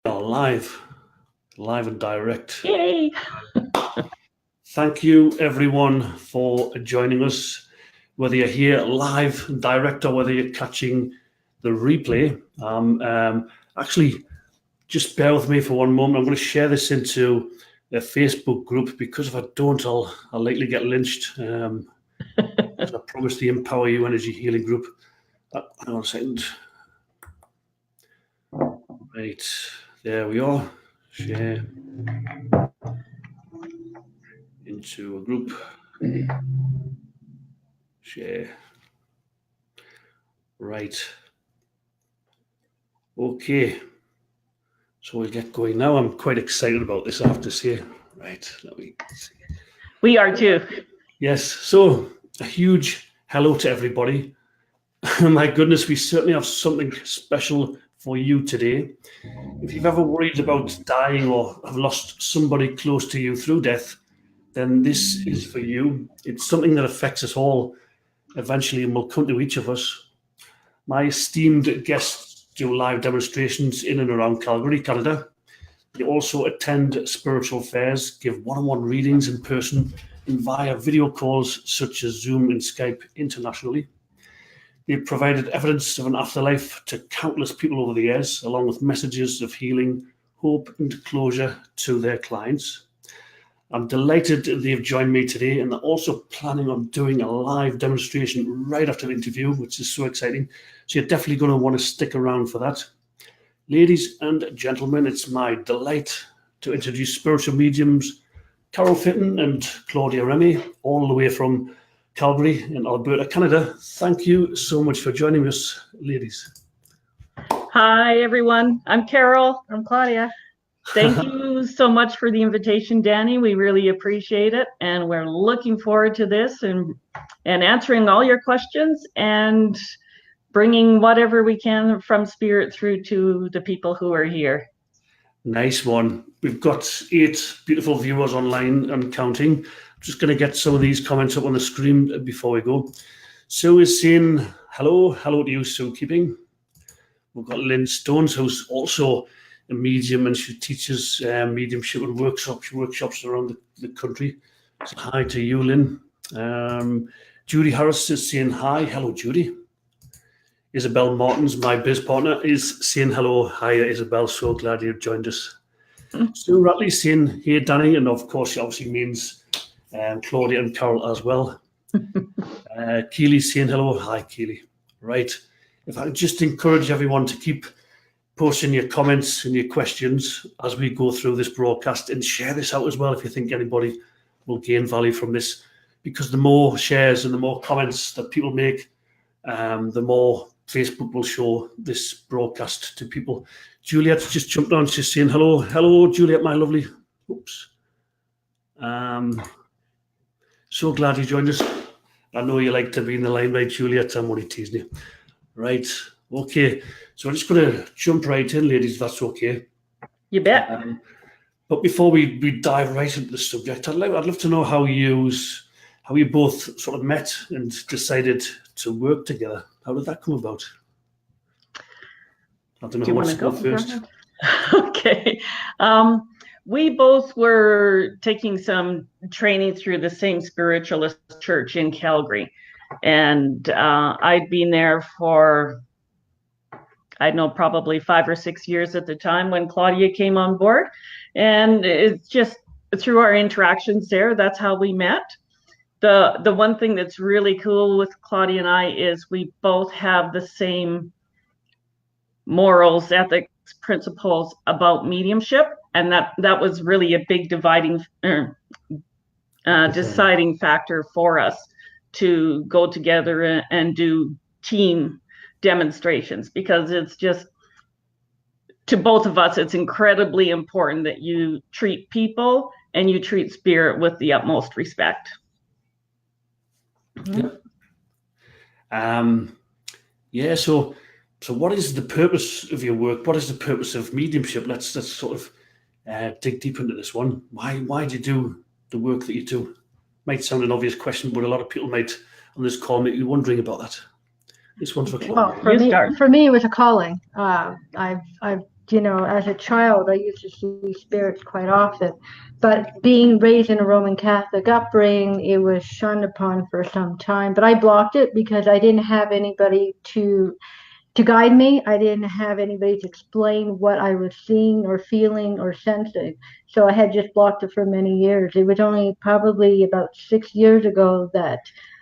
Live and direct. Yay! Thank you everyone for joining us, whether you're here live and direct or whether you're catching the replay. Actually, just bear with me for one moment. I'm going to share this into a Facebook group, because if I don't, I'll likely get lynched. I promised the Empower You Energy Healing group. Hang on a second. Right, there we are. Share into a group. Share. Right. Okay. So we'll get going now. I'm quite excited about this, I have to say. Right. Let me see. We are too. Yes. So a huge hello to everybody. My goodness, we certainly have something special for you today. If you've ever worried about dying or have lost somebody close to you through death, then this is for you. It's something that affects us all eventually and will come to each of us. My esteemed guests do live demonstrations in and around Calgary, Canada. They also attend spiritual fairs, give one-on-one readings in person and via video calls such as Zoom and Skype internationally. They've provided evidence of an afterlife to countless people over the years, along with messages of healing, hope and closure to their clients. I'm delighted they've joined me today, and they're also planning on doing a live demonstration right after the interview, which is so exciting. So you're definitely going to want to stick around for that. Ladies and gentlemen, it's my delight to introduce spiritual mediums Carol Fitton and Claudia Remy, all the way from Calgary in Alberta, Canada. Thank you so much for joining us, ladies. Hi, everyone. I'm Carol. I'm Claudia. Thank you so much for the invitation, Danny. We really appreciate it, and we're looking forward to this and answering all your questions and bringing whatever we can from spirit through to the people who are here. Nice one. We've got 8 beautiful viewers online and counting. I'm just going to get some of these comments up on the screen before we go. Sue is saying hello to you, Sue Keeping. We've got Lynn Stones, who's also a medium, and she teaches mediumship and workshops around the country. So hi to you, Lynn. Judy Harris is saying hi. Hello, Judy. Isabel Martins, my biz partner, is saying hello. Hi, Isabel. So glad you've joined us. Sue Ratley saying, hey, Danny. And of course, she obviously means Claudia and Carol as well. Keely saying hello. Hi, Keely. Right. If I just encourage everyone to keep posting your comments and your questions as we go through this broadcast, and share this out as well if you think anybody will gain value from this, because the more shares and the more comments that people make, the more Facebook will show this broadcast to people. Juliet's just jumped on. She's saying hello. Hello, Juliet, my lovely. Oops. So glad you joined us. I know you like to be in the limelight, Juliet. I'm only teasing you. Right. Okay. So I'm just going to jump right in, ladies, if that's okay. You bet. But before we dive right into the subject, I'd love to know how you both sort of met and decided to work together. How did that come about? I don't know who wants to go first. Okay. We both were taking some training through the same spiritualist church in Calgary. And I'd been there for, I don't know, probably 5 or 6 years at the time when Claudia came on board. And it's just through our interactions there, that's how we met. The one thing that's really cool with Claudia and I is we both have the same morals, ethics, principles about mediumship. And that was really a big deciding factor for us to go together and do team demonstrations, because it's just, to both of us, it's incredibly important that you treat people and you treat spirit with the utmost respect. So what is the purpose of your work? What is the purpose of mediumship? Let's sort of dig deep into this one. Why do you do the work that you do? Might sound an obvious question, but a lot of people might on this call might be wondering about that. This one's for Claudia. Well, for me, it was a calling. I've as a child, I used to see spirits quite often. But being raised in a Roman Catholic upbringing, it was shunned upon for some time. But I blocked it because I didn't have anybody to guide me. I didn't have anybody to explain what I was seeing or feeling or sensing. So I had just blocked it for many years. It was only probably about 6 years ago that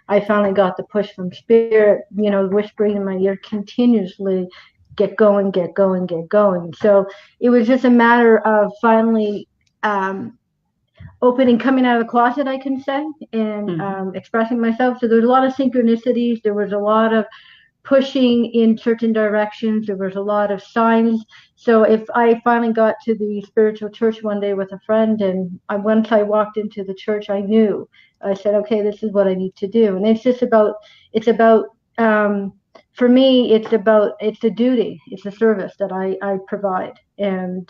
I finally got the push from spirit, whispering in my ear continuously, get going, get going, get going. So it was just a matter of finally coming out of the closet, I can say, and expressing myself. So there's a lot of synchronicities. There was a lot of pushing in certain directions. There was a lot of signs. So if I finally got to the spiritual church one day with a friend, and once I walked into the church, I knew. I said, okay, this is what I need to do. And it's about for me, it's a duty. It's a service that I provide, and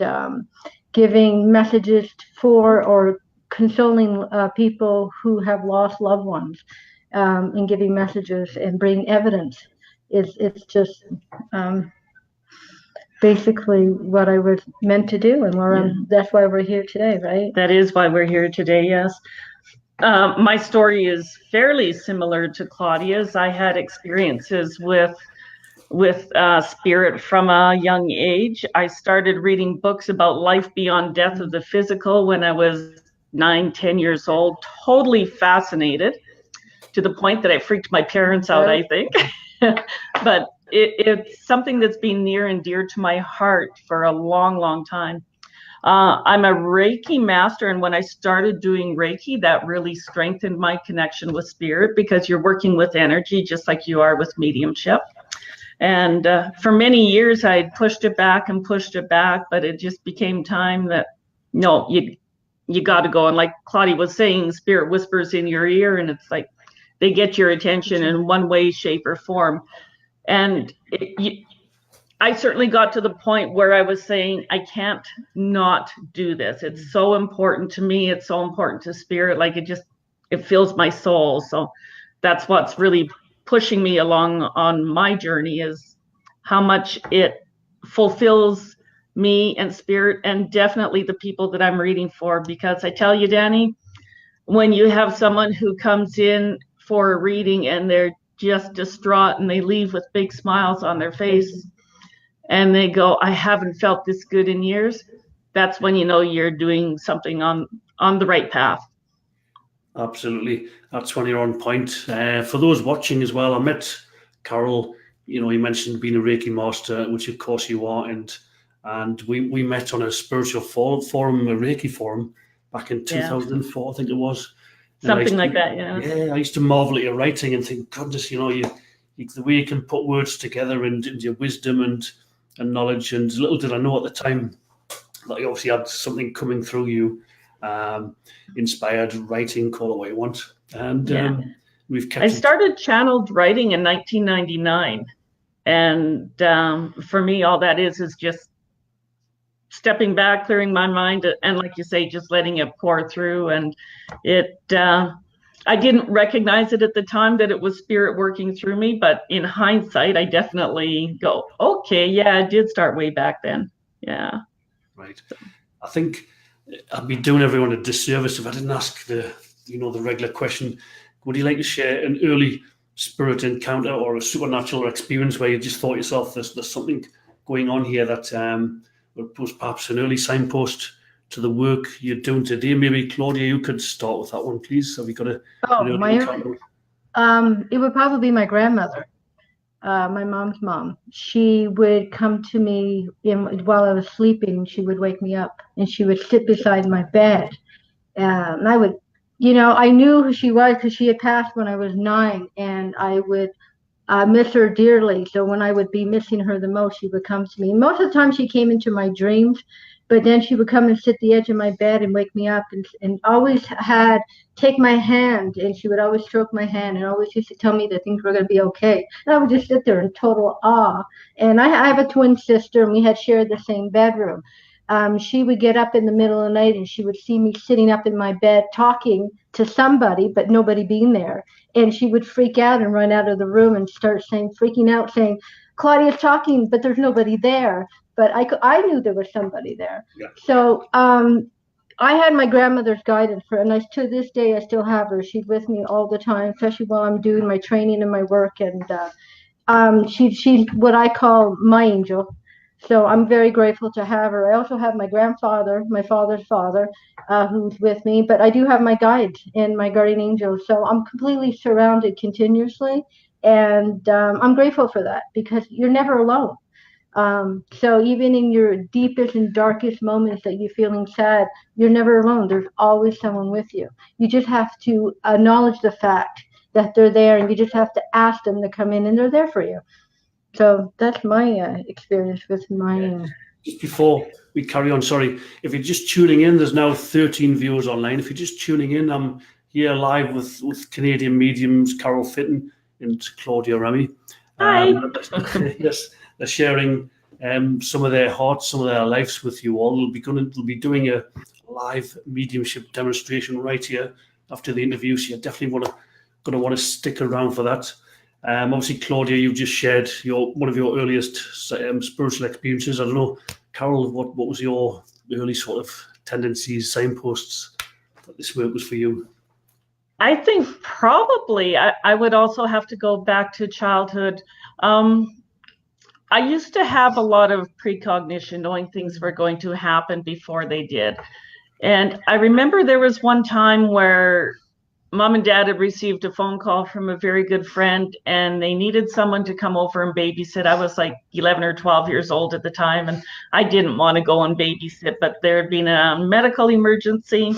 giving messages for or consoling people who have lost loved ones, and giving messages and bring evidence. It's just basically what I was meant to do, and that's why we're here today, right? That is why we're here today, yes. My story is fairly similar to Claudia's. I had experiences with spirit from a young age. I started reading books about life beyond death of the physical when I was 9-10 years old, totally fascinated, to the point that I freaked my parents out, I think. But it's something that's been near and dear to my heart for a long, long time. I'm a Reiki master, and when I started doing Reiki, that really strengthened my connection with spirit, because you're working with energy just like you are with mediumship. And for many years, I had pushed it back, but it just became time that, no, you got to go. And like Claudia was saying, spirit whispers in your ear, and it's like they get your attention in one way, shape, or form. And I certainly got to the point where I was saying, I can't not do this. It's so important to me. It's so important to spirit. Like it fills my soul. So that's what's really pushing me along on my journey, is how much it fulfills me and spirit, and definitely the people that I'm reading for. Because I tell you, Danny, when you have someone who comes in for a reading and they're just distraught and they leave with big smiles on their face and they go, I haven't felt this good in years, that's when you know you're doing something on the right path. Absolutely. That's when you're on point. For those watching as well, I met Carol. You mentioned being a Reiki master, which of course you are, and we met on a spiritual forum, a Reiki forum, back in 2004, I think it was. Something like that, yeah. Yeah, I used to marvel at your writing and think, goodness, the way you can put words together, and your wisdom and knowledge. And little did I know at the time that you obviously had something coming through you, inspired writing, call it what you want. And we've kept. I started channeled writing in 1999, and for me, all that is just stepping back, clearing my mind, and like you say, just letting it pour through. And I didn't recognize it at the time that it was spirit working through me, but in hindsight, I definitely go, okay, yeah, it did start way back then. Yeah. Right. I think I'd be doing everyone a disservice if I didn't ask the regular question. Would you like to share an early spirit encounter or a supernatural experience where you just thought yourself, there's something going on here that was perhaps an early signpost to the work you're doing today? Maybe Claudia, you could start with that one, please. Have you got an early encounter? It would probably be my grandmother. My mom's mom. She would come to me while I was sleeping. She would wake me up, and she would sit beside my bed. And I would, I knew who she was because she had passed when I was 9, and I would miss her dearly. So when I would be missing her the most, she would come to me. Most of the time she came into my dreams, but then she would come and sit at the edge of my bed and wake me up, and always take my hand, and she would always stroke my hand and always used to tell me that things were going to be okay. And I would just sit there in total awe. And I have a twin sister, and we had shared the same bedroom. She would get up in the middle of the night, and she would see me sitting up in my bed talking to somebody, but nobody being there. And she would freak out and run out of the room and start freaking out, saying, Claudia's talking, but there's nobody there. but I knew there was somebody there. Yeah. So I had my grandmother's guidance for, and to this day I still have her. She's with me all the time, especially while I'm doing my training and my work. And she's what I call my angel. So I'm very grateful to have her. I also have my grandfather, my father's father, who's with me. But I do have my guides and my guardian angels. So I'm completely surrounded continuously, and I'm grateful for that, because you're never alone. So even in your deepest and darkest moments that you're feeling sad, you're never alone. There's always someone with you. You just have to acknowledge the fact that they're there, and you just have to ask them to come in, and they're there for you. So that's my experience with my. Just before we carry on, sorry, if you're just tuning in, there's now 13 viewers online. If you're just tuning in, I'm here live with Canadian mediums Carol Fitton and Claudia Remy. Hi. Yes, they're sharing some of their hearts, some of their lives with you all. They'll be doing a live mediumship demonstration right here after the interview. So you definitely going to want to stick around for that. Obviously, Claudia, you've just shared one of your earliest spiritual experiences. I don't know, Carol, what was your early sort of tendencies, signposts that this work was for you? I think probably I would also have to go back to childhood. I used to have a lot of precognition, knowing things were going to happen before they did. And I remember there was one time where Mom and Dad had received a phone call from a very good friend, and they needed someone to come over and babysit. I was like 11 or 12 years old at the time, and I didn't want to go and babysit, but there had been a medical emergency,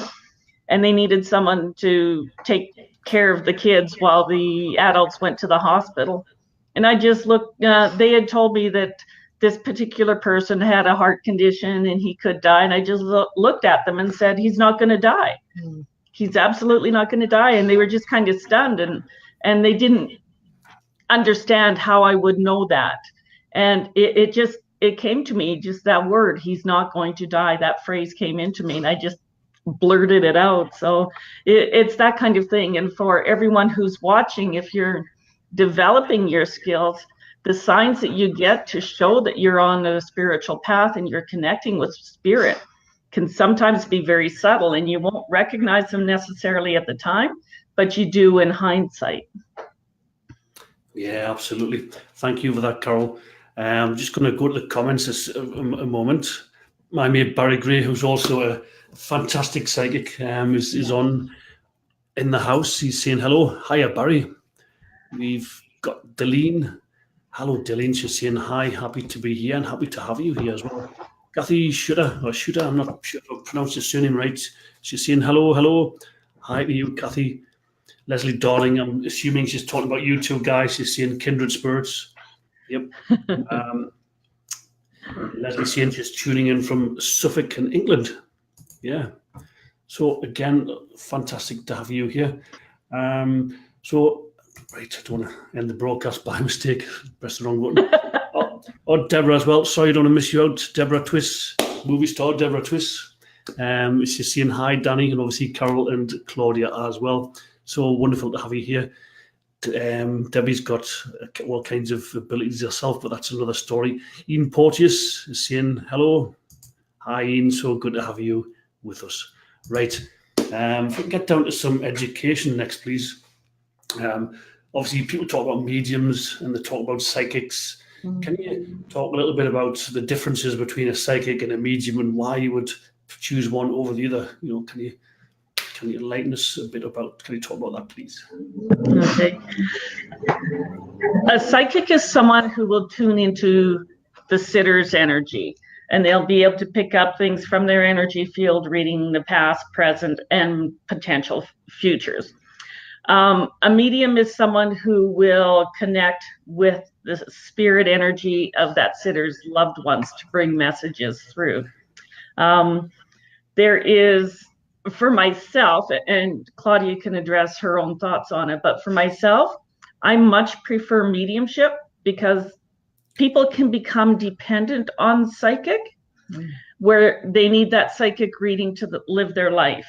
and they needed someone to take care of the kids while the adults went to the hospital. And I just looked, they had told me that this particular person had a heart condition and he could die. And I just looked at them and said, he's not going to die. He's absolutely not going to die. And they were just kind of stunned, and they didn't understand how I would know that. And it came to me, just that word, he's not going to die. That phrase came into me, and I just blurted it out. So it's that kind of thing. And for everyone who's watching, if you're developing your skills, the signs that you get to show that you're on a spiritual path and you're connecting with spirit can sometimes be very subtle, and you won't recognize them necessarily at the time, but you do in hindsight. Yeah, absolutely. Thank you for that, Carol. I'm just going to go to the comments a moment. My mate Barry Gray, who's also a fantastic psychic, is on in the house. He's saying hello. Hiya, Barry. We've got Deline. Hello, Deline. She's saying hi. Happy to be here and happy to have you here as well. Kathy Shooter, I'm not sure if I pronounced your surname right. She's saying hello. Hi to you, Kathy. Leslie Darling, I'm assuming she's talking about you two guys. She's saying kindred spirits. Yep. Leslie saying she's tuning in from Suffolk in England. Yeah. So again, fantastic to have you here. Right, I don't want to end the broadcast by mistake. Press the wrong button. Oh, Deborah as well. Sorry, don't want to miss you out. Deborah Twiss, movie star Deborah Twiss. She's saying hi, Danny, and obviously Carol and Claudia as well. So wonderful to have you here. Debbie's got all kinds of abilities herself, but that's another story. Ian Porteous is saying hello. Hi, Ian. So good to have you with us. Right. If we can get down to some education next, please. Obviously, people talk about mediums and they talk about psychics. Can you talk a little bit about the differences between a psychic and a medium and why you would choose one over the other? You know, can you enlighten us a bit about? Can you talk about that, please? Okay. A psychic is someone who will tune into the sitter's energy, and they'll be able to pick up things from their energy field, reading the past, present, and potential futures. A medium is someone who will connect with the spirit energy of that sitter's loved ones to bring messages through. There is, for myself, and Claudia can address her own thoughts on it, but for myself, I much prefer mediumship because people can become dependent on psychic, where they need that psychic reading to live their life.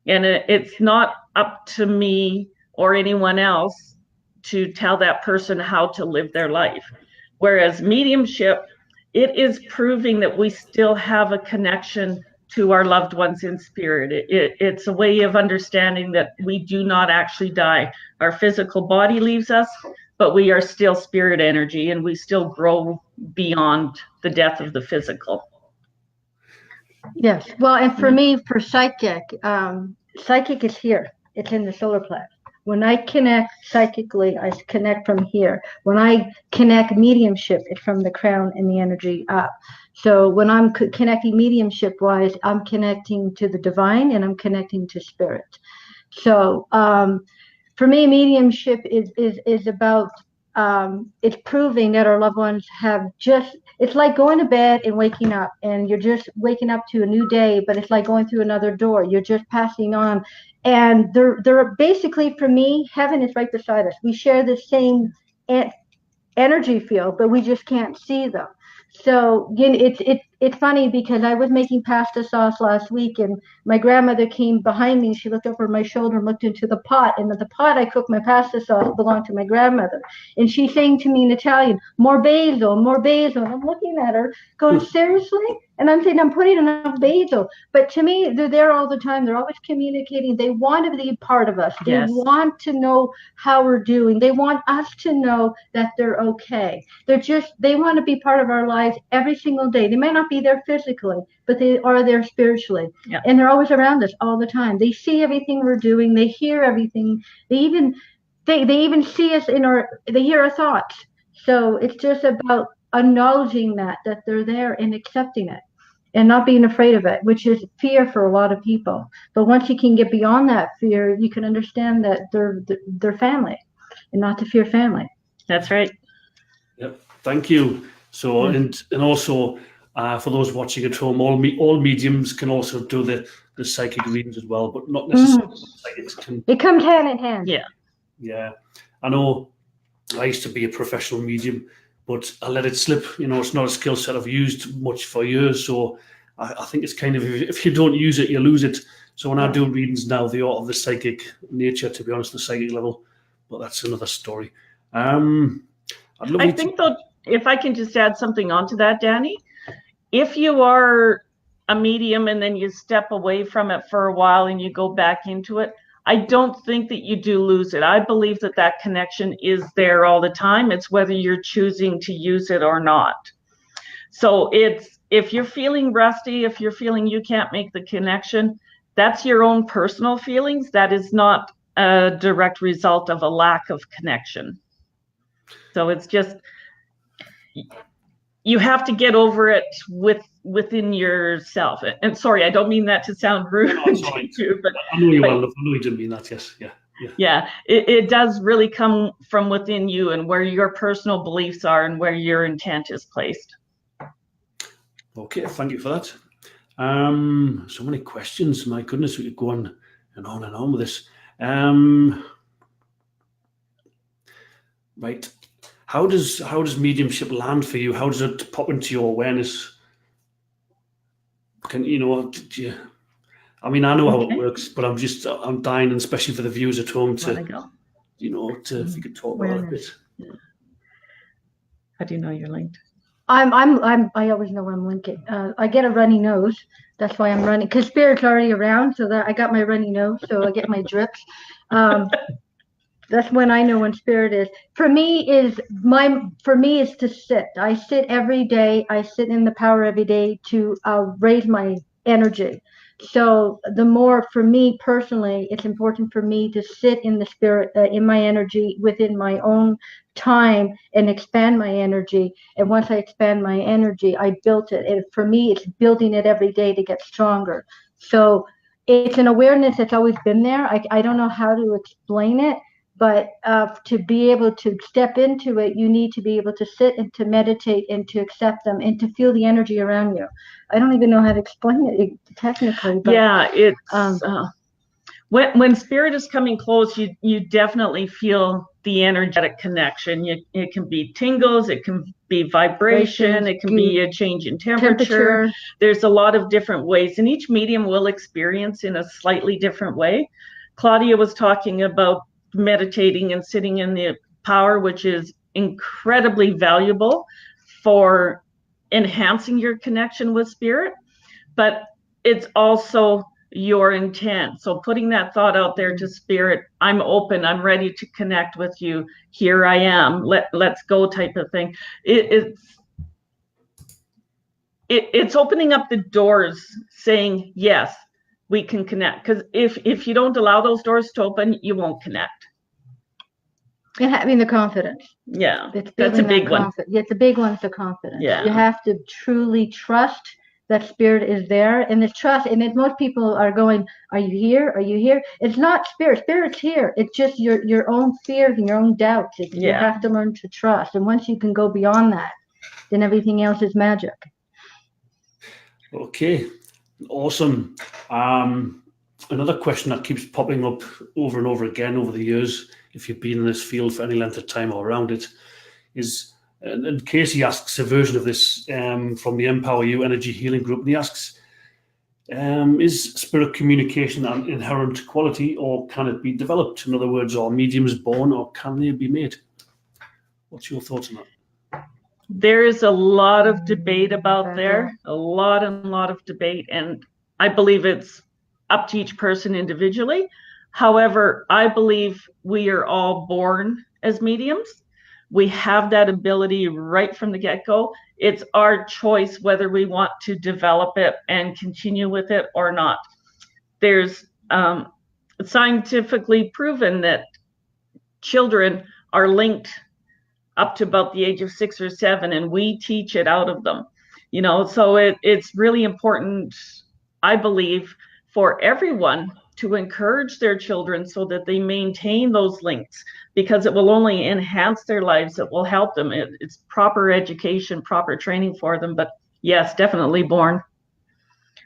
And it's not up to me or anyone else to tell that person how to live their life. Whereas mediumship it is proving that we still have a connection to our loved ones in spirit. It's a way of understanding that we do not actually die. Our physical body leaves us, but we are still spirit energy, and we still grow beyond the death of the physical. Yes. Well, and for me, for psychic, psychic is here. It's in the solar plexus. When I connect psychically, I connect from here. When I connect mediumship, it's from the crown and the energy up. So when I'm connecting mediumship-wise, I'm connecting to the divine and I'm connecting to spirit. So for me, mediumship is about, it's proving that our loved ones have just, it's like going to bed and waking up, and you're just waking up to a new day, but it's like going through another door. You're just passing on. And they're basically, for me, heaven is right beside us. We share the same energy field, but we just can't see them. So it's funny because I was making pasta sauce last week, and my grandmother came behind me. She looked over my shoulder and looked into the pot, and the pot I cooked my pasta sauce belonged to my grandmother. And she's saying to me in Italian, more basil, more basil. And I'm looking at her going, seriously? And I'm saying, I'm putting enough basil. But to me, they're there all the time. They're always communicating. They want to be a part of us. They Yes. want to know how we're doing. They want us to know that they're okay. They want to be part of our lives every single day. They might not be there physically, but they are there spiritually. Yeah. And they're always around us all the time. They see everything we're doing. They hear everything. They even see us they hear our thoughts. So it's just about acknowledging that they're there and accepting it and not being afraid of it, which is fear for a lot of people. But once you can get beyond that fear, you can understand that they're family and not to fear family. That's right. Yep. Thank you. So, and also for those watching at home, all mediums can also do the psychic readings as well, but not necessarily psychics can. It comes hand in hand. Yeah. Yeah. I know I used to be a professional medium, but I let it slip. It's not a skill set I've used much for years. So I think it's kind of, if you don't use it, you lose it. So when I do readings now, they are of the psychic nature, to be honest, the psychic level. But that's another story. I think, though, if I can just add something onto that, Danny, if you are a medium and then you step away from it for a while and you go back into it, I don't think that you do lose it. I believe that connection is there all the time. It's whether you're choosing to use it or not. So if you're feeling rusty, if you're feeling you can't make the connection, that's your own personal feelings. That is not a direct result of a lack of connection. So it's just, you have to get over it within yourself. And sorry, I don't mean that to sound rude to you, but I know you well enough. I know you didn't mean that. Yes, yeah. Yeah, it does really come from within you and where your personal beliefs are and where your intent is placed. Okay, thank you for that. So many questions. My goodness, we could go on and on and on with this. Right. How does mediumship land for you? How does it pop into your awareness? I know how it works, but I'm dying, and especially for the viewers at home if you could talk about it a bit. Yeah. How do you know you're linked? I always know when I'm linking. I get a runny nose. That's why I'm running, because spirit's already around, so that I got my runny nose, so I get my drips. That's when I know when spirit is. For me is to sit. I sit every day. I sit in the power every day to raise my energy. So the more, for me personally, it's important for me to sit in the spirit, in my energy within my own time and expand my energy. And once I expand my energy, I built it. And for me, it's building it every day to get stronger. So it's an awareness that's always been there. I don't know how to explain it. But to be able to step into it, you need to be able to sit and to meditate and to accept them and to feel the energy around you. I don't even know how to explain it technically. But, yeah, it's when spirit is coming close, you definitely feel the energetic connection. It can be tingles, it can be vibration, it can be a change in temperature. There's a lot of different ways, and each medium will experience in a slightly different way. Claudia was talking about meditating and sitting in the power, which is incredibly valuable for enhancing your connection with spirit, but it's also your intent. So putting that thought out there to spirit, I'm open, I'm ready to connect with you. Here I am. Let's go type of thing. It's opening up the doors, saying, yes, we can connect. Because if you don't allow those doors to open, you won't connect. And having the confidence. Yeah, that's a big one. Yeah, it's a big one, the confidence. Yeah. You have to truly trust that spirit is there. And the trust, and if most people are going, are you here? Are you here? It's not spirit. Spirit's here. It's just your own fears and your own doubts. You have to learn to trust. And once you can go beyond that, then everything else is magic. Okay, awesome. Another question that keeps popping up over and over again over the years, if you've been in this field for any length of time or around it, is, and Casey asks a version of this from the Empower You Energy Healing Group, and he asks, is spirit communication an inherent quality, or can it be developed? In other words, are mediums born, or can they be made? What's your thoughts on that? There is a lot of debate about there, a lot of debate, and I believe it's up to each person individually. However, I believe we are all born as mediums. We have that ability right from the get-go. It's our choice whether we want to develop it and continue with it or not. There's scientifically proven that children are linked up to about the age of 6 or 7, and we teach it out of them. So it's really important, I believe, for everyone to encourage their children so that they maintain those links, because it will only enhance their lives. It will help them. It's proper education, proper training for them. But yes, definitely born.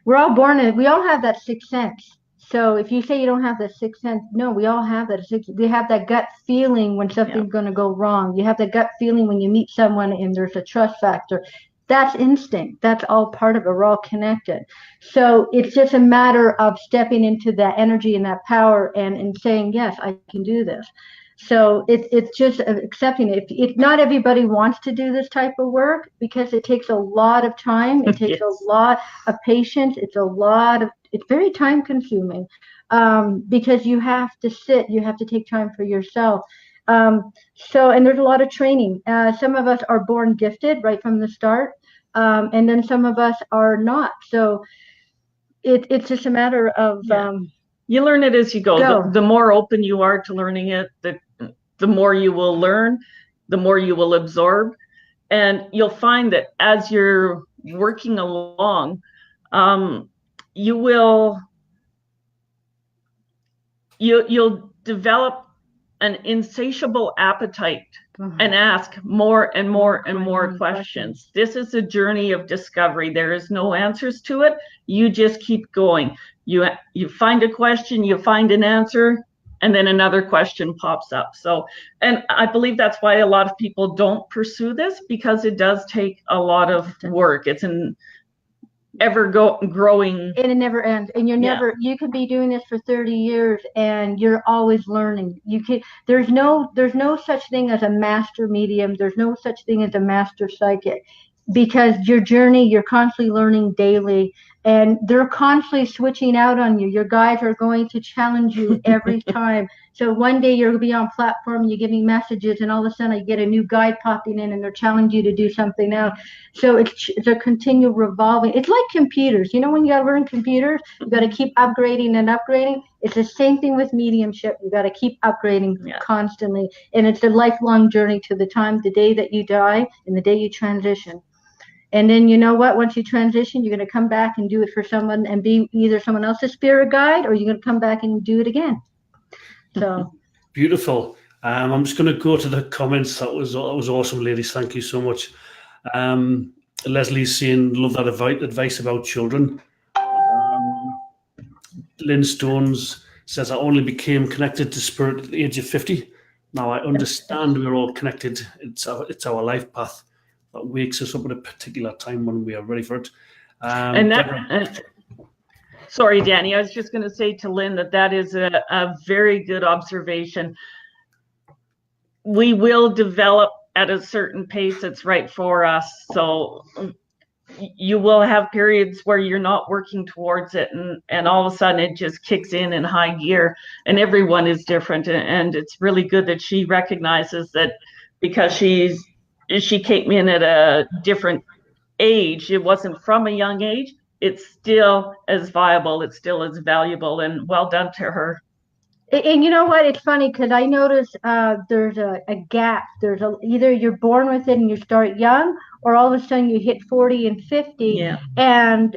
We're all born, we all have that sixth sense. So if you say you don't have that sixth sense, no, we all have that. We have that gut feeling when something's going to go wrong. You have that gut feeling when you meet someone and there's a trust factor. That's instinct. That's all part of it. We're all connected. So it's just a matter of stepping into that energy and that power and saying, yes, I can do this. So it's just accepting it. If not everybody wants to do this type of work, because it takes a lot of time. It takes a lot of patience. It's very time consuming, because you have to sit, you have to take time for yourself. And there's a lot of training. Some of us are born gifted right from the start. And then some of us are not. So it's just a matter of, you learn it as you go. The more open you are to learning it, the more you will learn, the more you will absorb. And you'll find that as you're working along, you'll develop an insatiable appetite and ask more and more and more questions. This is a journey of discovery. There is no answers to it. You just keep going. You find a question, you find an answer, and then another question pops up. So, and I believe that's why a lot of people don't pursue this, because it does take a lot of work. It's an growing, and it never ends. And you could be doing this for 30 years and you're always learning. There's no such thing as a master medium. There's no such thing as a master psychic, because your journey, you're constantly learning daily, and they're constantly switching out on you. Your guides are going to challenge you every time. So one day you'll be on platform, you're giving messages, and all of a sudden you get a new guide popping in and they're challenging you to do something else. So it's a continual revolving. It's like computers. When you got to learn computers, you got to keep upgrading and upgrading. It's the same thing with mediumship. You got to keep upgrading constantly. And it's a lifelong journey to the day that you die and the day you transition. And then you know what? Once you transition, you're going to come back and do it for someone and be either someone else's spirit guide, or you're going to come back and do it again. So beautiful. I'm just going to go to the comments. That was awesome, ladies. Thank you so much. Leslie's saying, love that advice about children. Lynn Stones says, I only became connected to spirit at the age of 50. Now I understand we're all connected. It's our life path that wakes us up at a particular time when we are ready for it. Sorry, Danny, I was just going to say to Lynn that is a very good observation. We will develop at a certain pace that's right for us. So you will have periods where you're not working towards it, and all of a sudden it just kicks in high gear, and everyone is different. And it's really good that she recognizes that, because she came in at a different age. It wasn't from a young age. It's still as viable. It's still as valuable, and well done to her. And you know what? It's funny because I notice there's a gap. Either you're born with it and you start young, or all of a sudden you hit 40 and 50, and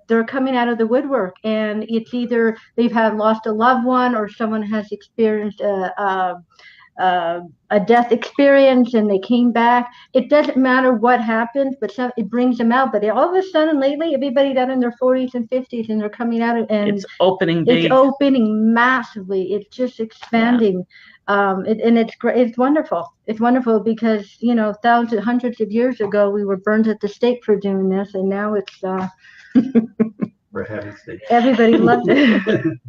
they're coming out of the woodwork. And it's either they've lost a loved one, or someone has experienced a death experience and they came back. It doesn't matter what happens, but it brings them out. But all of a sudden lately, everybody down in their 40s and 50s, and they're coming out, and it's opening big. It's opening massively. It's just expanding. And it's great. It's wonderful. It's wonderful because, thousands, hundreds of years ago, we were burned at the stake for doing this, and now it's we're having steak. Everybody loves it.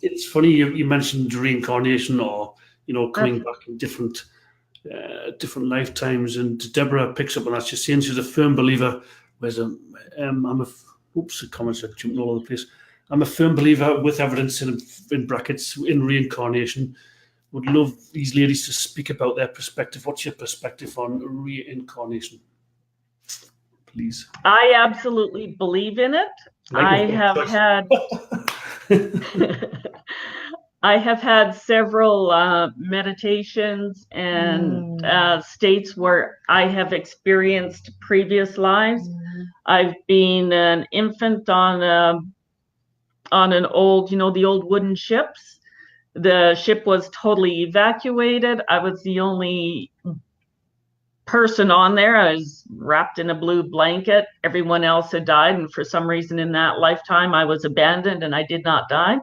It's funny you mentioned reincarnation, or coming back in different lifetimes, and Deborah picks up on that. She's saying she's a firm believer. Comments are jumping all over the place. I'm a firm believer, with evidence in brackets, in reincarnation. Would love these ladies to speak about their perspective. What's your perspective on reincarnation, please? I absolutely believe in it. I have had several meditations and states where I have experienced previous lives. I've been an infant on an old, the old wooden ships. The ship was totally evacuated. I was the only person on there. I was wrapped in a blue blanket. Everyone else had died, and for some reason in that lifetime I was abandoned and I did not die.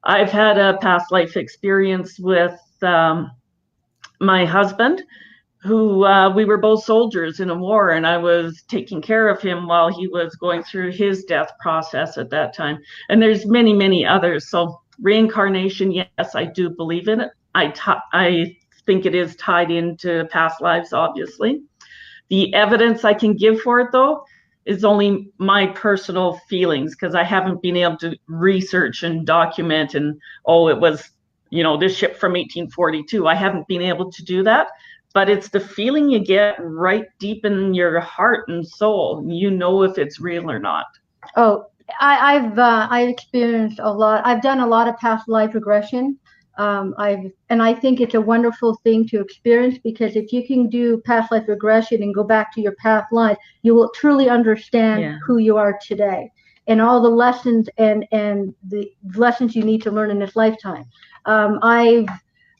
I've had a past life experience with my husband, who we were both soldiers in a war, and I was taking care of him while he was going through his death process at that time. And there's many, many others. So reincarnation, yes, I do believe in it. I think it is tied into past lives, obviously. The evidence I can give for it, though, is only my personal feelings, because I haven't been able to research and document and, it was, this ship from 1842. I haven't been able to do that, but it's the feeling you get right deep in your heart and soul. If it's real or not. Oh, I've experienced a lot. I've done a lot of past life regression. I think it's a wonderful thing to experience, because if you can do past life regression and go back to your past life, you will truly understand who you are today, and all the lessons and the lessons you need to learn in this lifetime.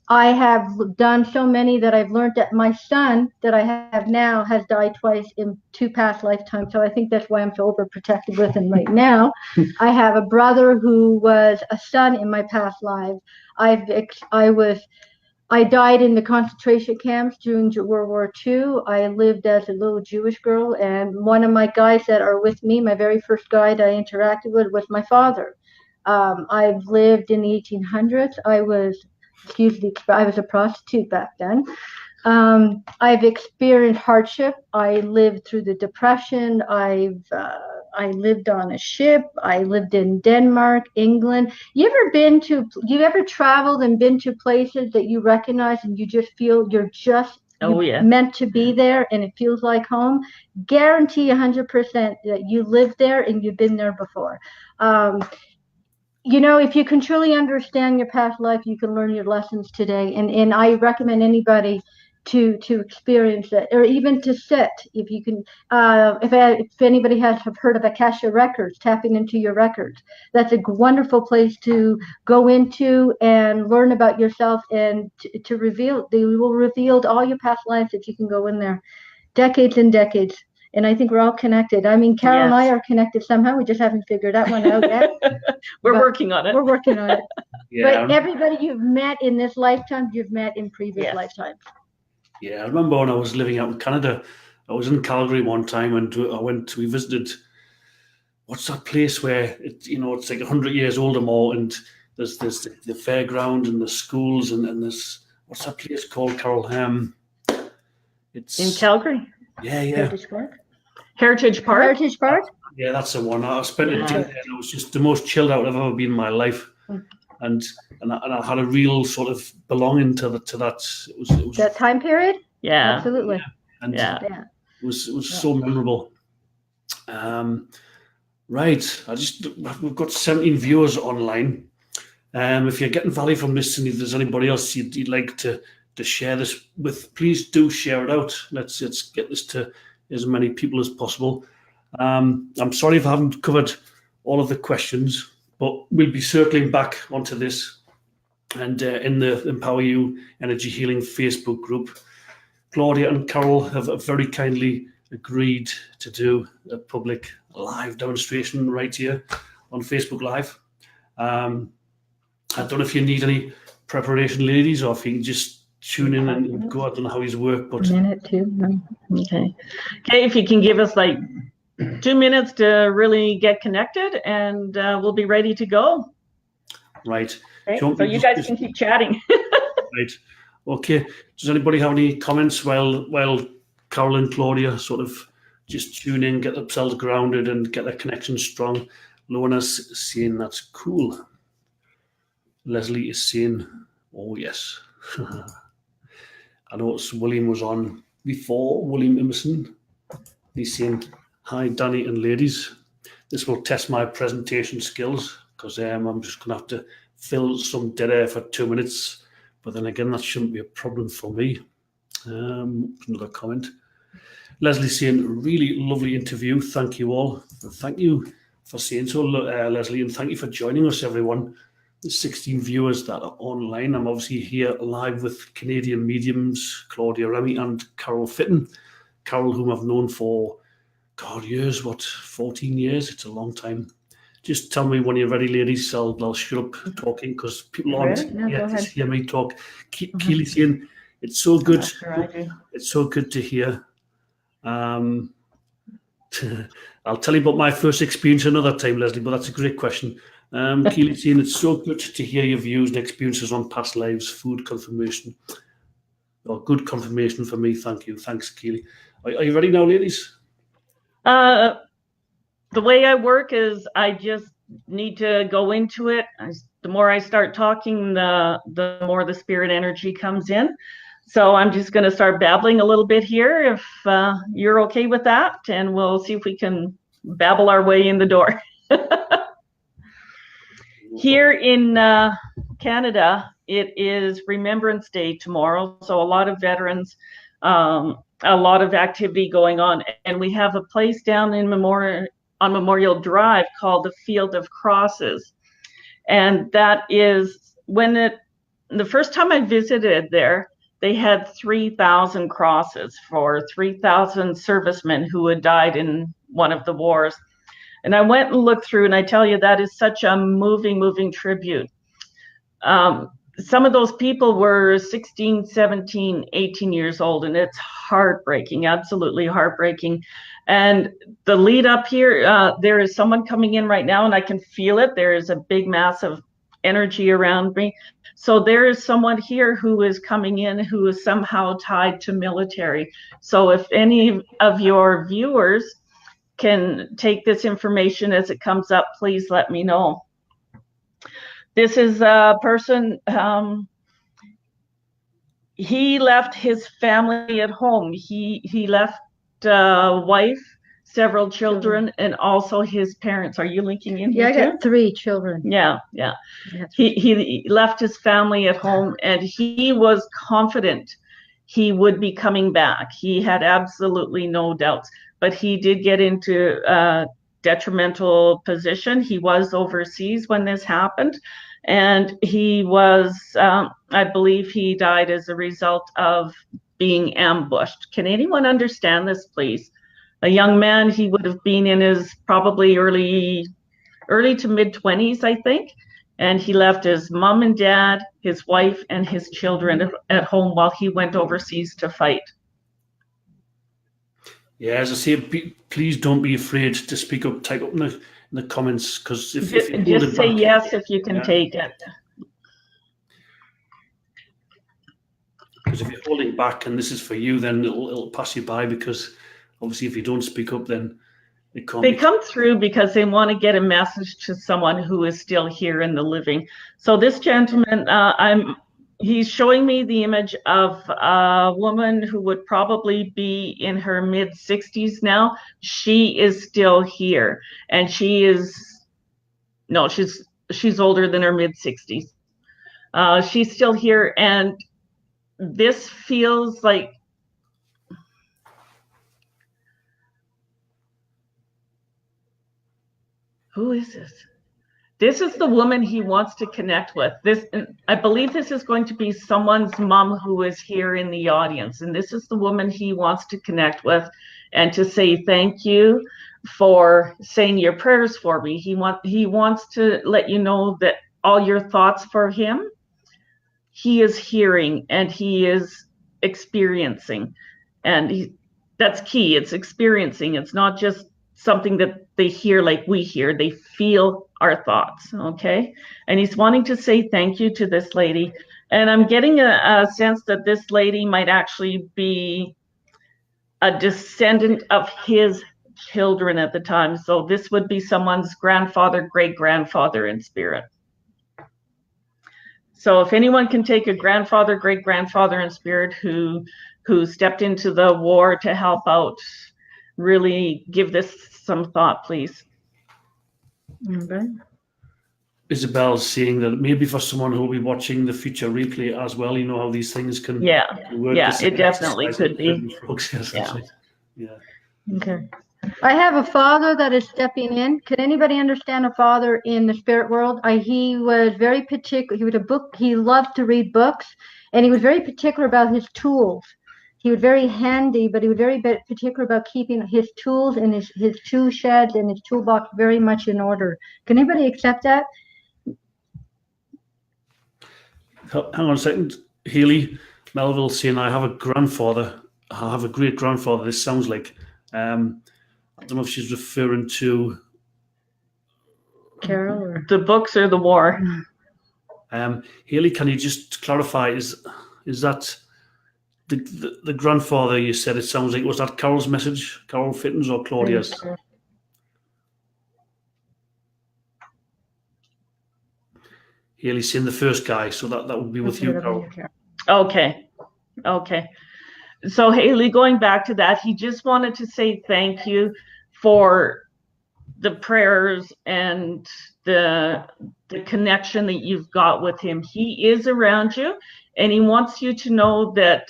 I have done so many that I've learned that my son that I have now has died twice in 2 past lifetimes. So I think that's why I'm so overprotective with him right now. I have a brother who was a son in my past life. I died in the concentration camps during World War II. I lived as a little Jewish girl, and one of my guys that are with me, my very first guy that I interacted with, was my father. I've lived in the 1800s. I was a prostitute back then. I've experienced hardship. I lived through the Depression. I lived on a ship. I lived in Denmark, England. You ever traveled and been to places that you recognize and you just feel you're meant to be there, and it feels like home? Guarantee 100% that you lived there and you've been there before. If you can truly understand your past life, you can learn your lessons today. And I recommend anybody to experience that, or even to sit. If you can, if anybody have heard of Akasha Records, tapping into your records, that's a wonderful place to go into and learn about yourself, and to reveal. They will reveal all your past lives if you can go in there, decades and decades. And I think we're all connected. I mean, Carol and I are connected somehow. We just haven't figured that one out yet. We're working on it. We're working on it. But everybody you've met in this lifetime, you've met in previous lifetimes. Yeah, I remember when I was living out in Canada, I was in Calgary one time, and we visited, what's that place where, it's like 100 years old or more, and there's the fairground and the schools, and there's, what's that place called, Carol? It's in Calgary. Yeah. Heritage Park. Heritage Park. Yeah, that's the one. I spent a Yeah. day there, and it was just the most chilled out I've ever been in my life, and I had a real sort of belonging to that. It was That time period. Yeah. Absolutely. and Yeah. Yeah. it was so memorable. Right, we've got 17 viewers online. If you're getting value from this, and if there's anybody else you'd like to share this with, please do share it out. Let's get this to as many people as possible. I'm sorry if I haven't covered all of the questions, but we'll be circling back onto this. And in the Empower You Energy Healing Facebook group, Claudia and Carol have very kindly agreed to do a public live demonstration right here on Facebook Live. I don't know if you need any preparation, ladies, or if you can just tune in and go. I don't know how his work, but A minute, two. Okay. Okay, if you can give us like 2 minutes to really get connected, and we'll be ready to go. right. Okay, Do you want so me you to guys can keep chatting. Right. Okay. Does anybody have any comments while Carol and Claudia sort of just tune in, get themselves grounded, and get their connection strong? Luana's saying that's cool. Leslie is saying, oh yes. I noticed William was on before, William Emerson. He's saying, hi, Danny and ladies. This will test my presentation skills because I'm just going to have to fill some dead air for 2 minutes. But then again, that shouldn't be a problem for me. Another comment. Leslie saying, really lovely interview. Thank you all. Thank you for saying so, Leslie, and thank you for joining us, everyone. The 16 viewers that are online. I'm obviously here live with Canadian mediums, Claudia Remy and Carol Fitton. Carol, whom I've known for, God, years, 14 years? It's a long time. Just tell me when you're ready, ladies. I'll shut up talking because people aren't here to hear me talk. Keely saying, it's so good. It's so good to hear. I'll tell you about my first experience another time, Leslie, but that's a great question. Keely saying, it's so good to hear your views and experiences on past lives, food confirmation, or good confirmation for me. Thank you. Thanks, Keely. Are you ready now, ladies? The way I work is I just need to go into it. The more I start talking, the more the spirit energy comes in. So I'm just going to start babbling a little bit here, if you're okay with that, and we'll see if we can babble our way in the door. Here in Canada, it is Remembrance Day tomorrow, so a lot of veterans, a lot of activity going on, and we have a place down in Memorial Drive called the Field of Crosses, and that is the first time I visited there, they had 3,000 crosses for 3,000 servicemen who had died in one of the wars. And I went and looked through, and I tell you, that is such a moving tribute. Some of those people were 16, 17, 18 years old, and it's heartbreaking, absolutely heartbreaking. And the lead up here, there is someone coming in right now, and I can feel it. There is a big mass of energy around me. So there is someone here who is coming in who is somehow tied to military. So if any of your viewers can take this information as it comes up, please let me know. This is a person, he left his family at home. He left a wife, several children, and also his parents. Are you linking in here? Yeah, I got 3 children. Yeah. He left his family at home, and he was confident he would be coming back. He had absolutely no doubts, but he did get into a detrimental position. He was overseas when this happened, and he was, I believe he died as a result of being ambushed. Can anyone understand this, please? A young man, he would have been in his probably early to mid-20s, I think. And he left his mom and dad, his wife, and his children at home while he went overseas to fight. Yeah, as I say, please don't be afraid to speak up. Type up in the comments, because if you just say yes if you can take it. Because if you're holding back and this is for you, then it'll pass you by, because obviously if you don't speak up, then it can't. They come through because they want to get a message to someone who is still here in the living. So this gentleman, he's showing me the image of a woman who would probably be in her mid-60s now. She is still here, and she's older than her mid-60s. She's still here, and this feels like, who is this? This is the woman he wants to connect with. I believe this is going to be someone's mom who is here in the audience. And this is the woman he wants to connect with and to say thank you for saying your prayers for me. He wants to let you know that all your thoughts for him, he is hearing and he is experiencing. And that's key. It's experiencing. It's not just something that they hear like we hear. They feel our thoughts, okay? And he's wanting to say thank you to this lady. And I'm getting a sense that this lady might actually be a descendant of his children at the time. So this would be someone's grandfather, great-grandfather in spirit. So if anyone can take a grandfather, great-grandfather in spirit who stepped into the war to help out, really give this some thought, please. Okay. Isabel's saying that maybe for someone who will be watching the future replay as well, you know how these things can work. Yeah, it definitely could be. Yeah. Okay. I have a father that is stepping in. Can anybody understand a father in the spirit world? He was very particular. He loved to read books, and he was very particular about his tools. He was very handy, but he was very particular about keeping his tools and his tool sheds and his toolbox very much in order. Can anybody accept that? Hang on a second. Haley Melville saying, I have a great grandfather. This sounds like, I don't know if she's referring to Carol or the books or the war. Haley, can you just clarify, is that the grandfather you said? It sounds like, was that Carol's message, Carol Fitton's or Claudia's? Haley's saying the first guy, so that would be with you, Carol. Okay. So Haley, going back to that, he just wanted to say thank you for the prayers and the connection that you've got with him. He is around you, and he wants you to know that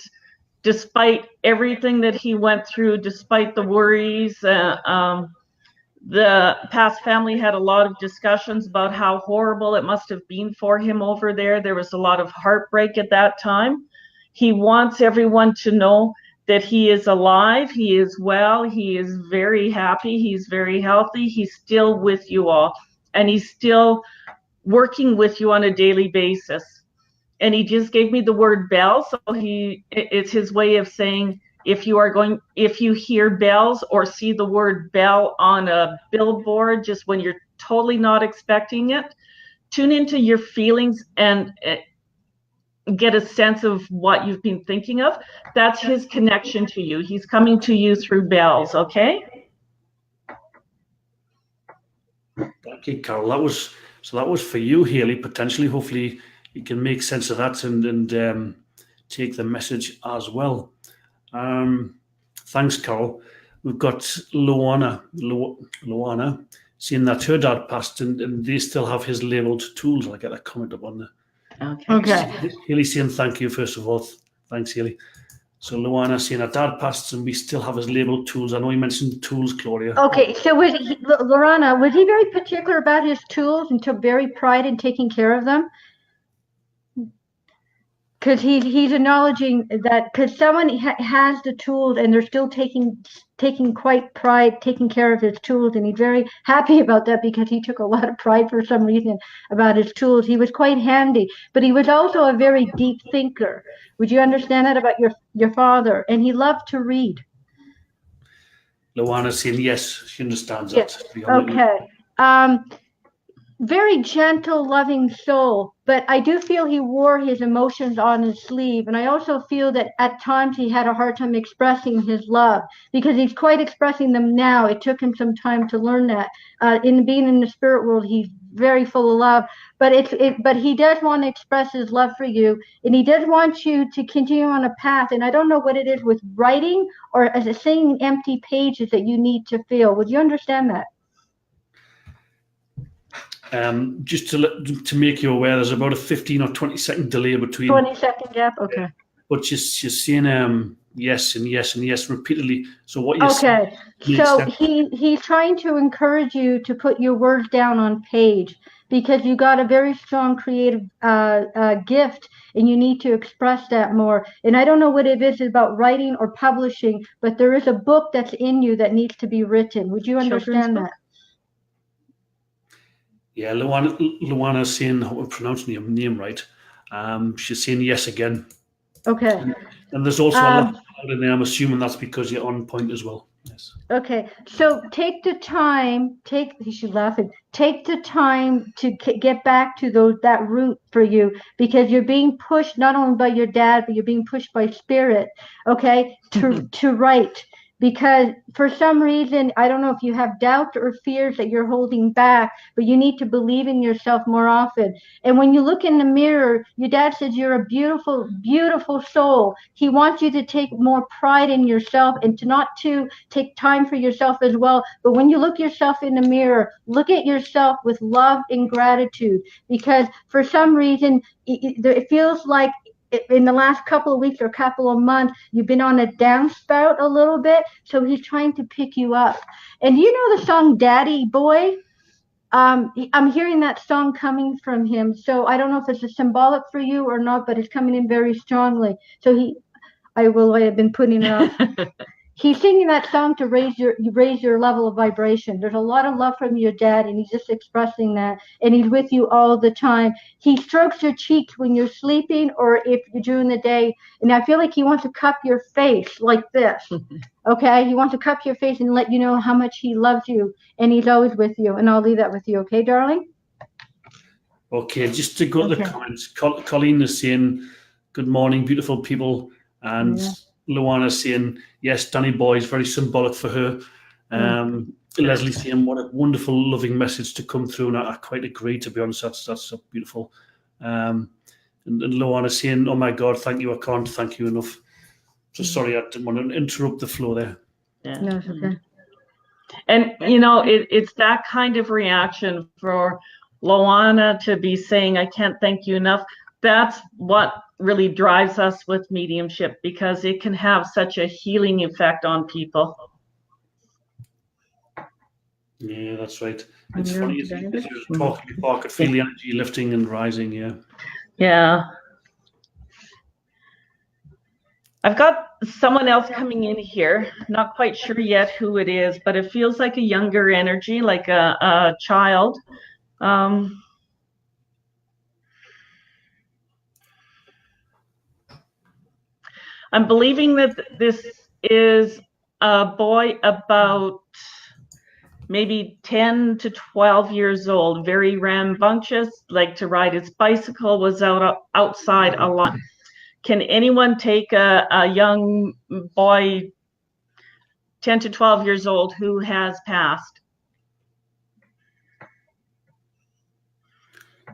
despite everything that he went through, despite the worries, the past family had a lot of discussions about how horrible it must have been for him over there. There was a lot of heartbreak at that time. He wants everyone to know that he is alive, he is well, he is very happy, he's very healthy, he's still with you all, and he's still working with you on a daily basis. And he just gave me the word bell, so it's his way of saying, if you hear bells or see the word bell on a billboard, just when you're totally not expecting it, tune into your feelings and get a sense of what you've been thinking of. That's his connection to you. He's coming to you through bells, okay? Okay, Carol, that was for you, Haley, potentially. Hopefully you can make sense of that and take the message as well. Thanks, Carol. We've got Luana saying that her dad passed and they still have his labelled tools. I'll get that comment up on there. Okay. Haley saying thank you, first of all. Thanks, Haley. So Luana saying her dad passed and we still have his labelled tools. I know you mentioned tools, Claudia. Okay, so Lorana, was he very particular about his tools and took very pride in taking care of them? Because he's acknowledging that because someone has the tools and they're still taking quite pride, taking care of his tools, and he's very happy about that because he took a lot of pride for some reason about his tools. He was quite handy, but he was also a very deep thinker. Would you understand that about your father? And he loved to read. Luana saying yes, she understands yes. that. Okay. very gentle, loving soul, but I do feel he wore his emotions on his sleeve. And I also feel that at times he had a hard time expressing his love, because he's quite expressing them now. It took him some time to learn that. In being in the spirit world, he's very full of love, but he does want to express his love for you, and he does want you to continue on a path. And I don't know what it is with writing or as a seeing empty pages that you need to feel. Would you understand that? Just to make you aware, there's about a 15 or 20-second delay between. 20-second gap, okay. But she's saying yes and yes and yes repeatedly. So what you're okay. So he's trying to encourage you to put your words down on page, because you got a very strong creative gift, and you need to express that more. And I don't know what it is about writing or publishing, but there is a book that's in you that needs to be written. Would you understand that? Yeah, Luana's saying, I hope I'm pronouncing your name right. She's saying yes again. Okay. And there's also a lot in there. I'm assuming that's because you're on point as well. Yes. Okay. So take the time. She's laughing. Take the time to get back to that root for you, because you're being pushed not only by your dad, but you're being pushed by spirit. Okay. To write. Because for some reason, I don't know if you have doubts or fears that you're holding back, but you need to believe in yourself more often. And when you look in the mirror, your dad says you're a beautiful, beautiful soul. He wants you to take more pride in yourself, and to take time for yourself as well. But when you look yourself in the mirror, look at yourself with love and gratitude, because for some reason, it feels like in the last couple of weeks or couple of months, you've been on a downspout a little bit. So he's trying to pick you up. And you know the song Daddy Boy? I'm hearing that song coming from him. So I don't know if it's a symbolic for you or not, but it's coming in very strongly. So I have been putting it off. He's singing that song to raise your level of vibration. There's a lot of love from your dad, and he's just expressing that, and he's with you all the time. He strokes your cheeks when you're sleeping, or if you're during the day, and I feel like he wants to cup your face like this. Okay, he wants to cup your face and let you know how much he loves you, and he's always with you. And I'll leave that with you, okay, darling? Okay, just to go to the comments, Colleen is saying, "Good morning, beautiful people," and Luana saying, yes, Danny Boy is very symbolic for her. Leslie saying, what a wonderful, loving message to come through. And I quite agree, to be honest. That's so beautiful. And Luana saying, oh my God, thank you. I can't thank you enough. So sorry, I didn't want to interrupt the flow there. Yeah. No, it's okay. And, it's that kind of reaction for Luana to be saying, I can't thank you enough. That's what really drives us with mediumship, because it can have such a healing effect on people. Yeah, that's right. It's funny, as you were talking before, I could feel the energy lifting and rising, Yeah. I've got someone else coming in here. Not quite sure yet who it is, but it feels like a younger energy, like a child. I'm believing that this is a boy about maybe 10 to 12 years old, very rambunctious, liked to ride his bicycle, was outside a lot. Can anyone take a young boy 10 to 12 years old who has passed?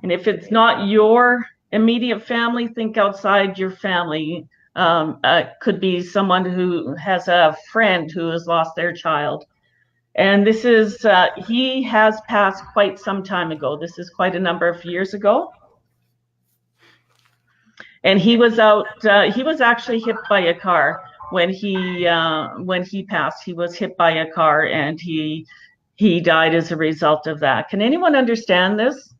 And if it's not your immediate family, think outside your family. Could be someone who has a friend who has lost their child. And this is, he has passed quite some time ago. This is quite a number of years ago. And he was he was actually hit by a car when he passed. He was hit by a car, and he died as a result of that. Can anyone understand this?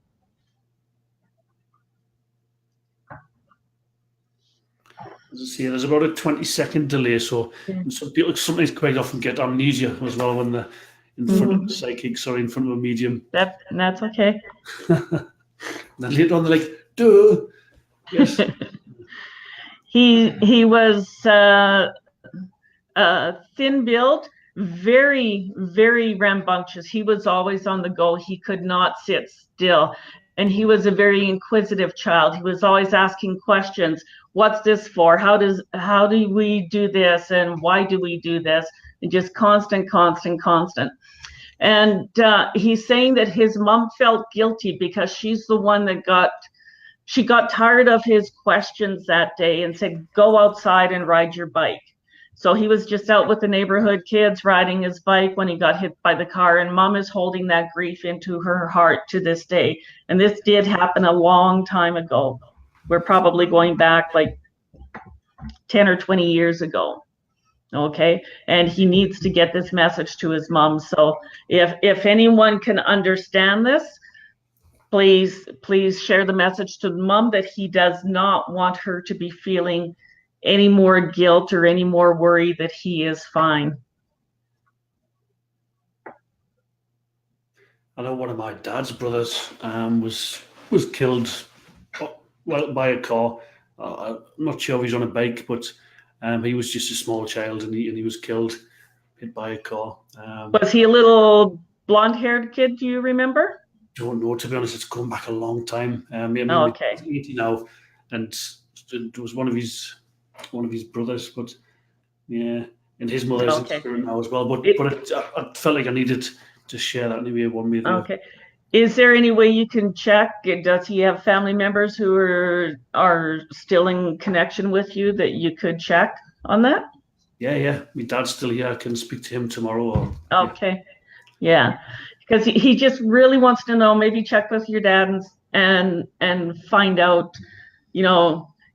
As I say, there's about a 20-second delay, so some people sometimes quite often get amnesia as well when they're in front of a psychic, sorry, in front of a medium. That's okay. Then later on, they're like, duh. Yes. He was thin build, very, very rambunctious. He was always on the go. He could not sit still. And he was a very inquisitive child. He was always asking questions. What's this for? How do we do this? And why do we do this? And just constant. And he's saying that his mom felt guilty because she's the one that got tired of his questions that day and said, go outside and ride your bike. So he was just out with the neighborhood kids riding his bike when he got hit by the car, and mom is holding that grief into her heart to this day. And this did happen a long time ago. We're probably going back like 10 or 20 years ago. Okay. And he needs to get this message to his mom. So if anyone can understand this, please share the message to the mom that he does not want her to be feeling any more guilt or any more worry, that he is fine. I know one of my dad's brothers was killed, well, by a car. I'm not sure if he's on a bike, but he was just a small child, and he was killed, hit by a car. Was he a little blonde-haired kid? Do you remember? Don't know, to be honest. It's gone back a long time. Okay. He's 80 now, and it was one of his brothers, but yeah, and his mother's in spirit now as well. But I felt like I needed to share that anyway. One way. Okay. Is there any way you can check? Does he have family members who are still in connection with you that you could check on that? Yeah. My dad's still here. I can speak to him tomorrow. Okay. Yeah. Because he just really wants to know. Maybe check with your dad and find out,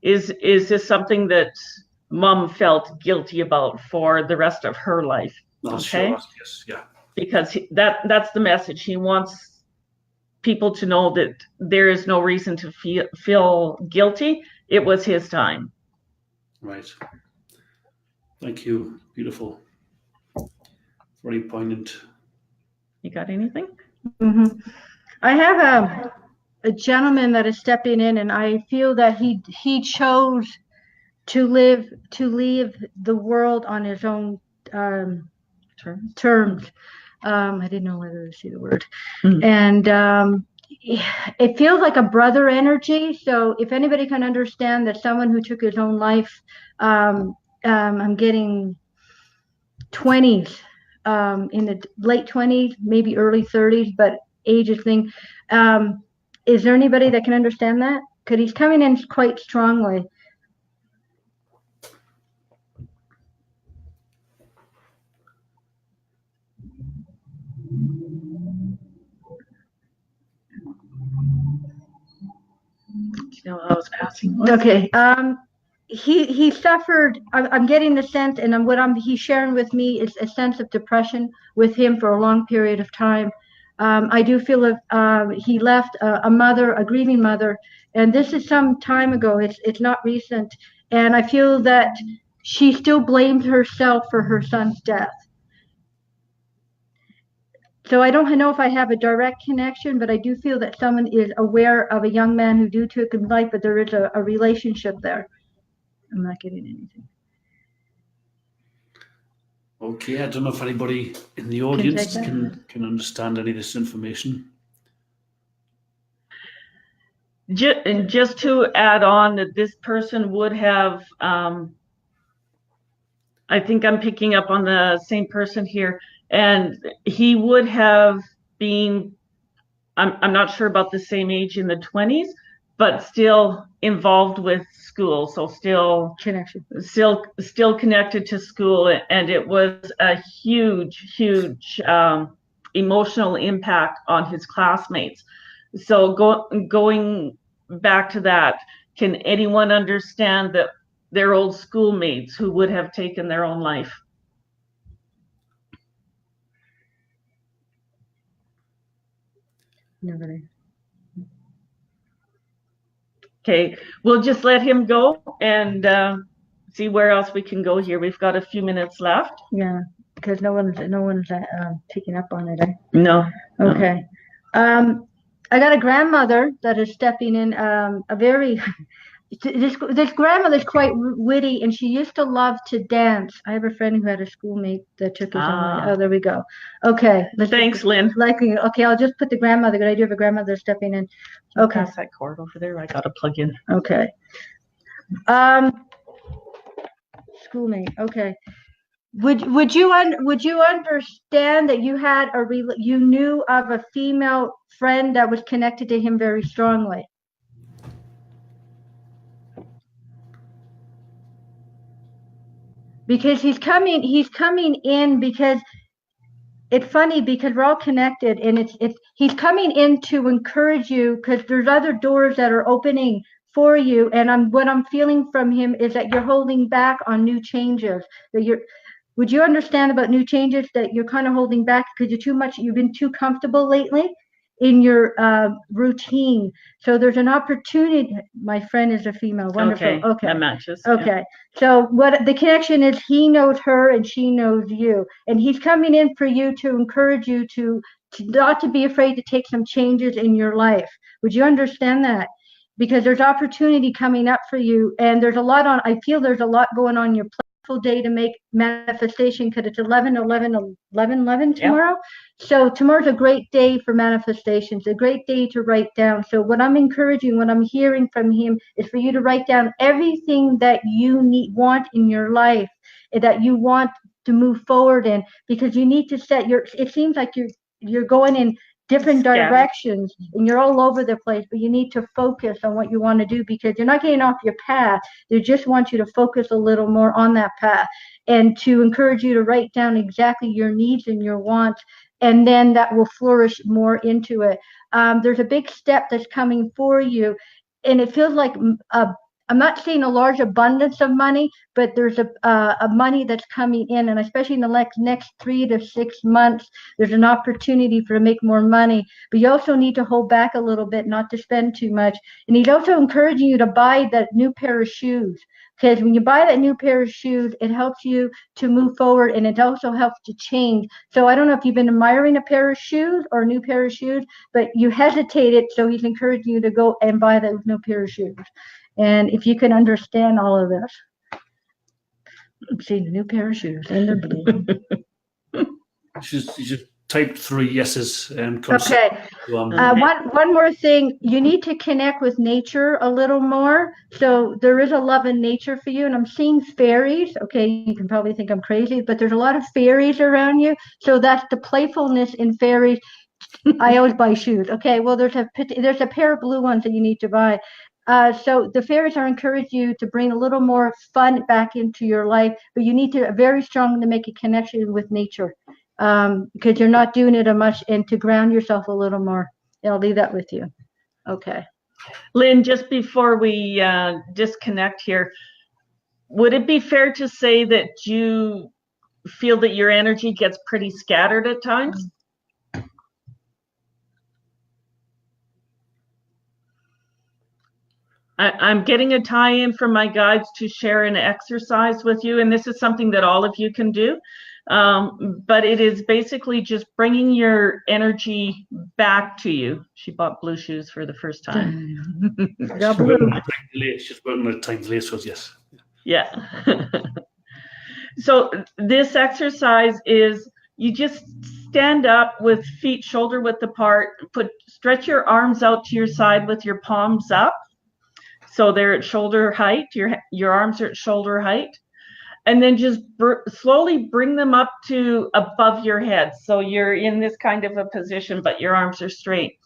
is this something that mom felt guilty about for the rest of her life? Okay. Sure. Yes. Yeah. Because that's the message. He wants people to know that there is no reason to feel guilty. It was his time. Right. Thank you. Beautiful. Very poignant. You got anything? Mm-hmm. I have a gentleman that is stepping in, and I feel that he chose to leave the world on his own terms. I didn't know whether to say the word. Mm-hmm. And it feels like a brother energy. So if anybody can understand that someone who took his own life, I'm getting 20s, in the late 20s, maybe early 30s, but age is thing. Is there anybody that can understand that? Because he's coming in quite strongly. I was passing. Okay. He suffered. I'm getting the sense, and he's sharing with me is a sense of depression with him for a long period of time. I do feel that he left a grieving mother, and this is some time ago. It's not recent, and I feel that she still blames herself for her son's death. So I don't know if I have a direct connection, but I do feel that someone is aware of a young man who took his life, but there is a relationship there. I'm not getting anything. Okay, I don't know if anybody in the audience can understand any of this information. Just to add on that this person would have, I think I'm picking up on the same person here, and he would have been, I'm not sure about the same age, in the 20s, but still involved with school, so still connected to school, and it was a huge emotional impact on his classmates. So going back to that, can anyone understand that their old schoolmates who would have taken their own life? Nobody. Okay, we'll just let him go and see where else we can go here. We've got a few minutes left. Yeah, because no one's picking up on it. No. Okay. I got a grandmother that is stepping in. this grandmother's quite witty, and she used to love to dance. I have a friend who had a schoolmate that took his own. Oh, there we go. Okay. Thanks, Lynn. Okay, I'll just put the grandmother, but I do have a grandmother stepping in. Okay. Pass that cord over there. I got to plug in. Okay. Schoolmate. Okay. Would you understand that you knew of a female friend that was connected to him very strongly? Because he's coming in, because it's funny because we're all connected, and he's coming in to encourage you, because there's other doors that are opening for you, and what I'm feeling from him is that you're holding back on new changes. Would you understand about new changes, that you're kind of holding back because you've been too comfortable lately in your routine? So there's an opportunity. My friend is a female. Wonderful. Okay. That matches. Okay. Yeah. So what the connection is, he knows her and she knows you. And he's coming in for you to encourage you to not to be afraid to take some changes in your life. Would you understand that? Because there's opportunity coming up for you. And I feel there's a lot going on in your full day to make manifestation, because it's 11/11 tomorrow. Yep. So tomorrow's a great day for manifestations, a great day to write down. So what I'm encouraging, what I'm hearing from him, is for you to write down everything that you want in your life, that you want to move forward in, because you need to it seems like you're going in different directions and you're all over the place, but you need to focus on what you want to do, because you're not getting off your path. They just want you to focus a little more on that path, and to encourage you to write down exactly your needs and your wants, and then that will flourish more into it. There's a big step that's coming for you, and it feels like I'm not seeing a large abundance of money, but there's a money that's coming in, and especially in the next 3 to 6 months, there's an opportunity for to make more money. But you also need to hold back a little bit, not to spend too much. And he's also encouraging you to buy that new pair of shoes, because when you buy that new pair of shoes, it helps you to move forward, and it also helps to change. So I don't know if you've been admiring a pair of shoes or a new pair of shoes, but you hesitated, so he's encouraging you to go and buy that new pair of shoes. And if you can understand all of this, let's see, the new pair of shoes, and they're blue. You should type 3 yeses. Okay. One more thing. You need to connect with nature a little more. So there is a love in nature for you, and I'm seeing fairies. Okay, you can probably think I'm crazy, but there's a lot of fairies around you. So that's the playfulness in fairies. I always buy shoes. Okay, well, there's a pair of blue ones that you need to buy. So the fairies are encouraging you to bring a little more fun back into your life, but you need to very strongly make a connection with nature, because you're not doing it much, and to ground yourself a little more. I'll leave that with you. Okay. Lynn, just before we disconnect here, would it be fair to say that you feel that your energy gets pretty scattered at times? I'm getting a tie-in from my guides to share an exercise with you, and this is something that all of you can do. But it is basically just bringing your energy back to you. She bought blue shoes for the first time. She's working at times late, so yes. Yeah. So this exercise is, you just stand up with feet shoulder width apart, stretch your arms out to your side with your palms up. So they're at shoulder height, your arms are at shoulder height, and then just slowly bring them up to above your head. So you're in this kind of a position, but your arms are straight.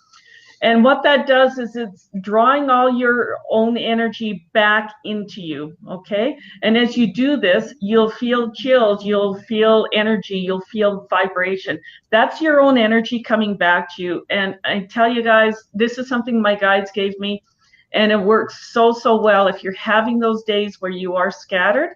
And what that does is it's drawing all your own energy back into you, okay? And as you do this, you'll feel chills, you'll feel energy, you'll feel vibration. That's your own energy coming back to you. And I tell you guys, this is something my guides gave me. And it works so well. If you're having those days where you are scattered,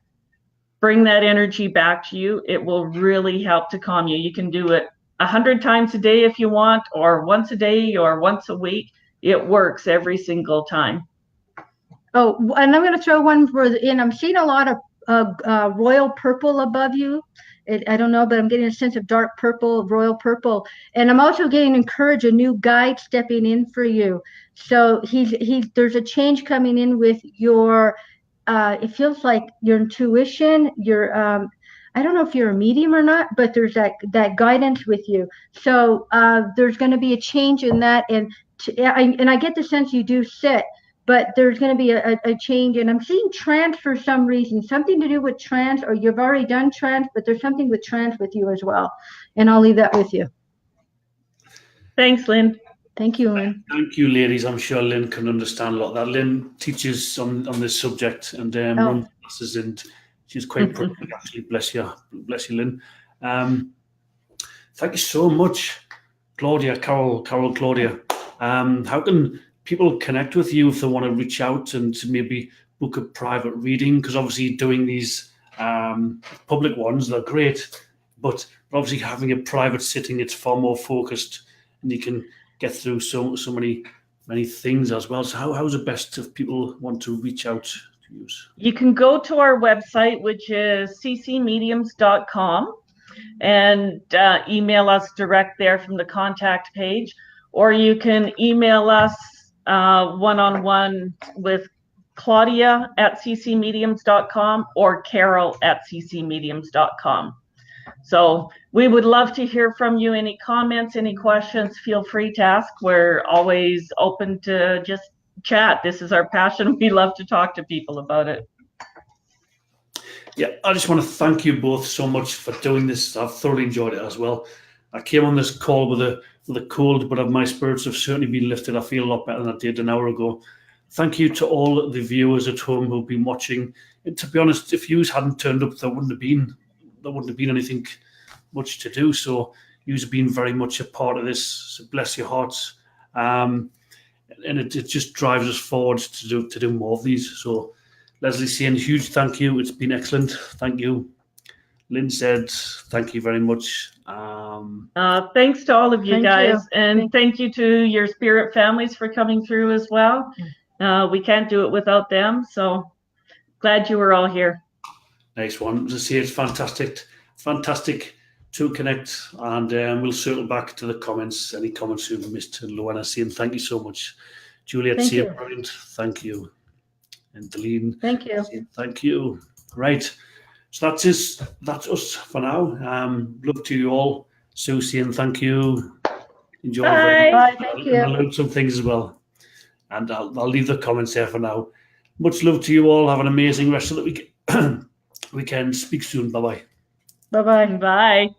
bring that energy back to you. It will really help to calm you. You can do it 100 times a day if you want, or once a day, or once a week. It works every single time. Oh, and I'm going to throw one further in. I'm seeing a lot of royal purple above you, I don't know, but I'm getting a sense of dark purple, royal purple. And I'm also getting encouraged, a new guide stepping in for you. So there's a change coming in with your, it feels like your intuition, your, I don't know if you're a medium or not, but there's that guidance with you. So there's going to be a change in that. And I get the sense you do sit, but there's going to be a change. And I'm seeing trance for some reason, something to do with trance, or you've already done trance, but there's something with trance with you as well. And I'll leave that with you. Thanks, Lynn. Thank you, Lynn. Thank you, ladies. I'm sure Lynn can understand a lot of that. Lynn teaches on this subject and runs classes, and she's quite prolific, actually. Bless you, Lynn. Thank you so much, Claudia, Carol, Claudia. How can people connect with you if they want to reach out and maybe book a private reading? Because obviously doing these public ones, they're great, but obviously having a private sitting, it's far more focused, and you can get through so many things as well. So how's it best if people want to reach out to you? You can go to our website, which is ccmediums.com, and email us direct there from the contact page, or you can email us one-on-one with Claudia at ccmediums.com or Carol at ccmediums.com. So we would love to hear from you. Any comments, any questions, feel free to ask. We're always open to just chat. This is our passion. We love to talk to people about it. Yeah, I just want to thank you both so much for doing this. I've thoroughly enjoyed it as well. I came on this call with a cold, but my spirits have certainly been lifted. I feel a lot better than I did an hour ago. Thank you to all the viewers at home who've been watching. And to be honest, if you hadn't turned up, there wouldn't have been anything much to do. So you've been very much a part of this. So bless your hearts. And it just drives us forward to do more of these. So Leslie saying huge thank you. It's been excellent. Thank you. Lynn said thank you very much. Thanks to all of you guys. You. And thank you to your spirit families for coming through as well. We can't do it without them. So glad you were all here. Nice one. To see, it's fantastic to connect, and we'll circle back to the comments. Any comments you've missed? And Luana saying thank you so much. Juliet saying brilliant. Thank you. And Deline. Thank you. Thank you. Right. So that's us for now. Love to you all. Sue saying thank you. Enjoy. Bye. Thank you. I learned some things as well. And I'll leave the comments there for now. Much love to you all. Have an amazing rest of the week. Weekend. Speak soon. Bye-bye. Bye-bye. Bye.